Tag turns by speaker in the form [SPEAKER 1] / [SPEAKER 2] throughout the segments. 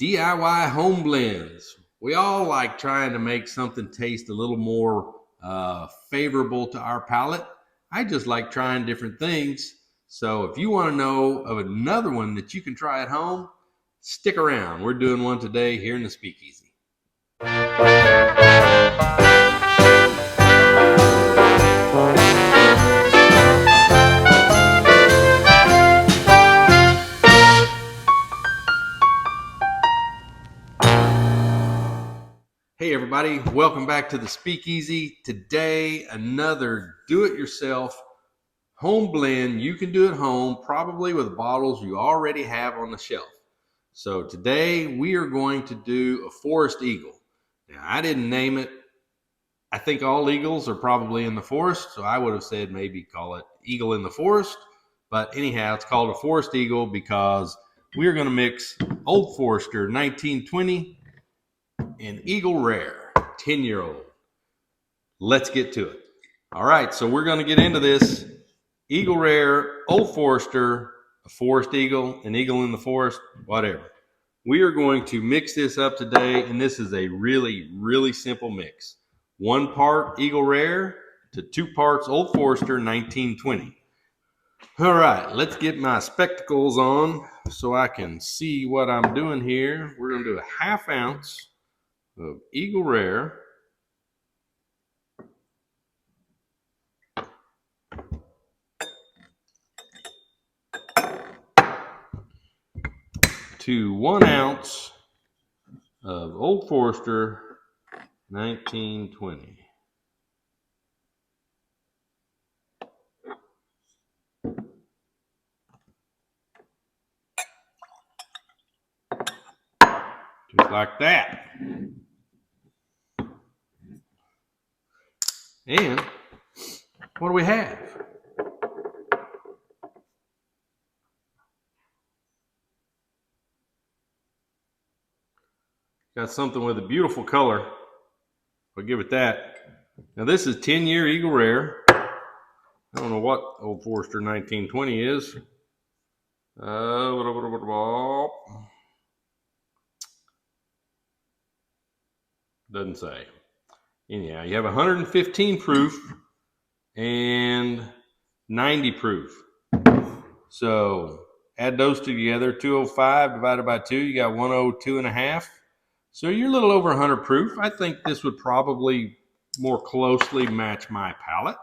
[SPEAKER 1] DIY home blends. We all like trying to make something taste a little more favorable to our palate. I just like trying different things. So if you want to know of another one that you can try at home, stick around. We're doing one today here in the Speakeasy. Hey everybody, welcome back to the Speakeasy. Today, another do-it-yourself home blend you can do at home, probably with bottles you already have on the shelf. So today we are going to do a Forest Eagle. Now, I didn't name it. I think all eagles are probably in the forest, so I would have said maybe call it Eagle in the Forest. But anyhow, it's called a Forest Eagle because we're going to mix Old Forester 1920 and Eagle Rare 10-year-old. Let's get to it. All right, so we're going to get into this. Eagle Rare, Old Forester, a Forest Eagle, an Eagle in the Forest, whatever. We are going to mix this up today, and this is a really, really simple mix. 1 part Eagle Rare to 2 parts Old Forester 1920. All right, let's get my spectacles on so I can see what I'm doing here. We're going to do a 1/2 ounce of Eagle Rare. To 1 ounce of Old Forester 1920. Just like that. And what do we have? Got something with a beautiful color. I'll give it that. Now this is 10-year Eagle Rare. I don't know what Old Forester 1920 is. Doesn't say. Anyhow, you have 115 proof and 90 proof. So add those two together. 205 divided by 2, you got 102.5. So you're a little over 100 proof. I think this would probably more closely match my palate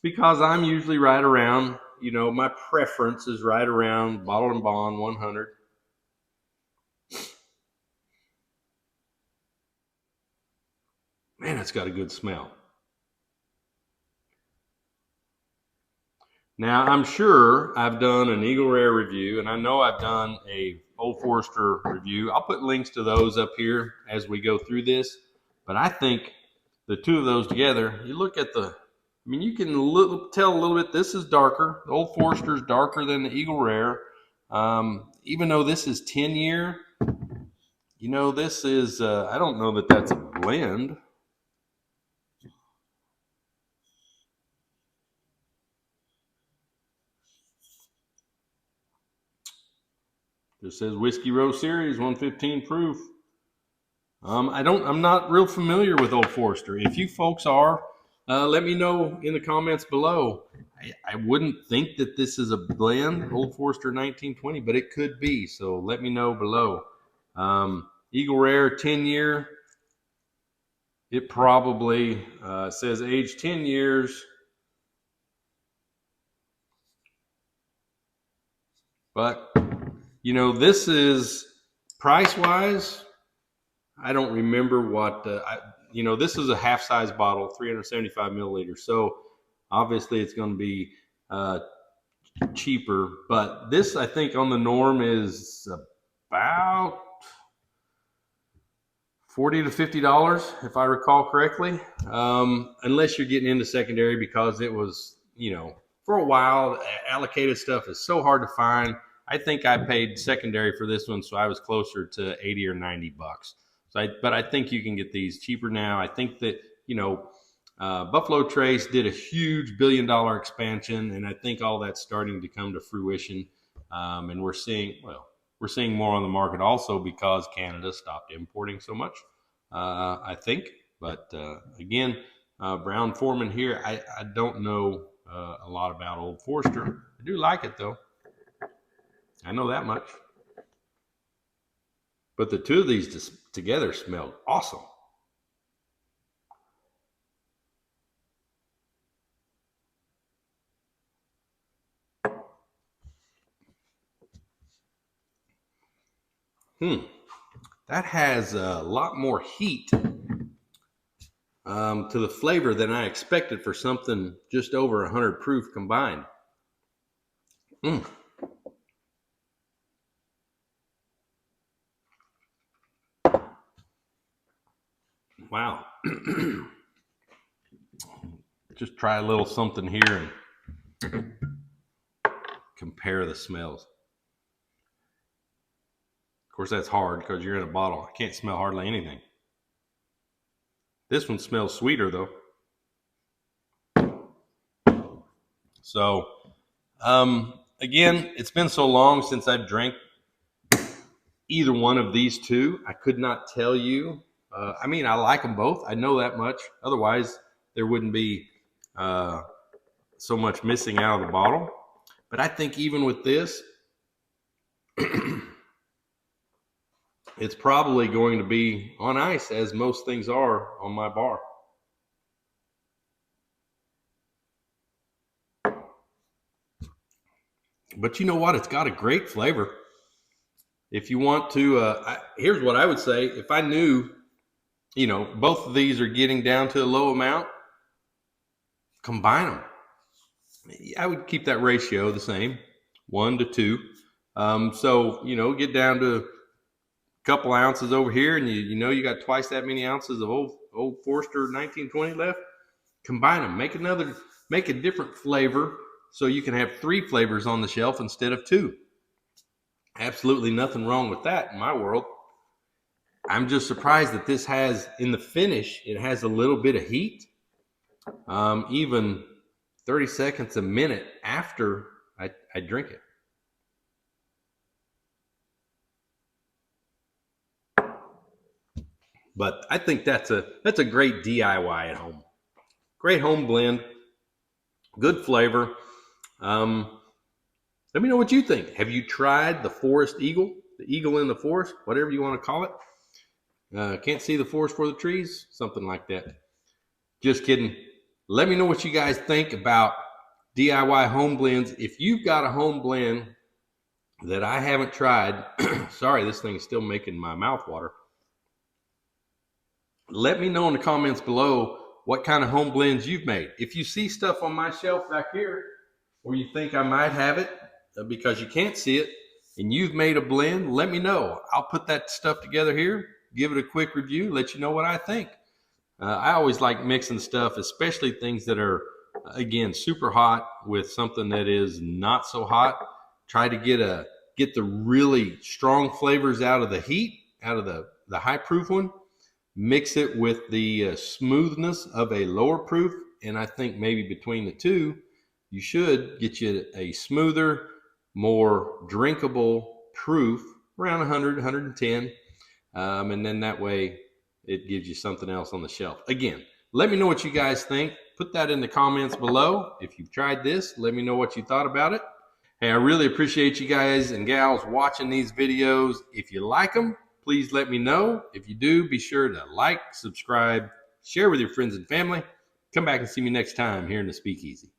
[SPEAKER 1] because I'm usually right around, my preference is right around Bottled and Bond 100. Man, it's got a good smell. Now, I'm sure I've done an Eagle Rare review, and I know I've done a Old Forester review. I'll put links to those up here as we go through this. But I think the two of those together, you look at you can tell a little bit, this is darker. The Old Forester is darker than the Eagle Rare. Even though this is 10-year, this is, I don't know that that's a blend. It says Whiskey Row Series, 115 proof. I'm not real familiar with Old Forester. If you folks are, let me know in the comments below. I wouldn't think that this is a blend, Old Forester 1920, but it could be. So let me know below. Eagle Rare 10-year. It probably says age 10 years. But this is price-wise, I don't remember what, this is a half-size bottle, 375 milliliters. So obviously it's going to be cheaper. But this, I think, on the norm is about $40 to $50, if I recall correctly. Unless you're getting into secondary because it was, for a while, allocated stuff is so hard to find. I think I paid secondary for this one, so I was closer to 80 or 90 bucks. But I think you can get these cheaper now. I think that, Buffalo Trace did a huge $1 billion expansion, and I think all that's starting to come to fruition. And we're seeing, we're seeing more on the market also because Canada stopped importing so much, I think. But again, Brown Foreman here, I don't know a lot about Old Forester. I do like it though. I know that much. But the two of these together smell awesome. That has a lot more heat to the flavor than I expected for something just over 100 proof combined. Wow. Just try a little something here and compare the smells. Of course, that's hard because you're in a bottle. I can't smell hardly anything. This one smells sweeter though. So, again, it's been so long since I've drank either one of these two. I could not tell you. I mean, I like them both. I know that much. Otherwise, there wouldn't be so much missing out of the bottle. But I think even with this, it's probably going to be on ice, as most things are on my bar. But you know what? It's got a great flavor. If you want to, here's what I would say. If I knew, you know, both of these are getting down to a low amount, combine them. I would keep that ratio the same, 1 to 2. So, you know, get down to a couple ounces over here, and you know you got twice that many ounces of old Forester 1920 left. Combine them. Make a different flavor so you can have 3 flavors on the shelf instead of 2. Absolutely nothing wrong with that in my world. I'm just surprised that this has, in the finish, it has a little bit of heat. Even 30 seconds, a minute after I drink it. But I think that's a great DIY at home. Great home blend. Good flavor. Let me know what you think. Have you tried the Forest Eagle? The Eagle in the Forest? Whatever you want to call it. Can't see the forest for the trees? Something like that. Just kidding. Let me know what you guys think about DIY home blends. If you've got a home blend that I haven't tried, sorry, this thing is still making my mouth water. Let me know in the comments below what kind of home blends you've made. If you see stuff on my shelf back here, or you think I might have it because you can't see it, and you've made a blend, let me know. I'll put that stuff together here, give it a quick review, let you know what I think. I always like mixing stuff, especially things that are, again, super hot with something that is not so hot. Try to get the really strong flavors out of the heat, out of the high proof one. Mix it with the smoothness of a lower proof, and I think maybe between the two, you should get you a smoother, more drinkable proof, around 100, 110, and then that way it gives you something else on the shelf. Again, let me know what you guys think. Put that in the comments below. If you've tried this, let me know what you thought about it. Hey, I really appreciate you guys and gals watching these videos. If you like them, please let me know. If you do, be sure to like, subscribe, share with your friends and family. Come back and see me next time here in the Speakeasy.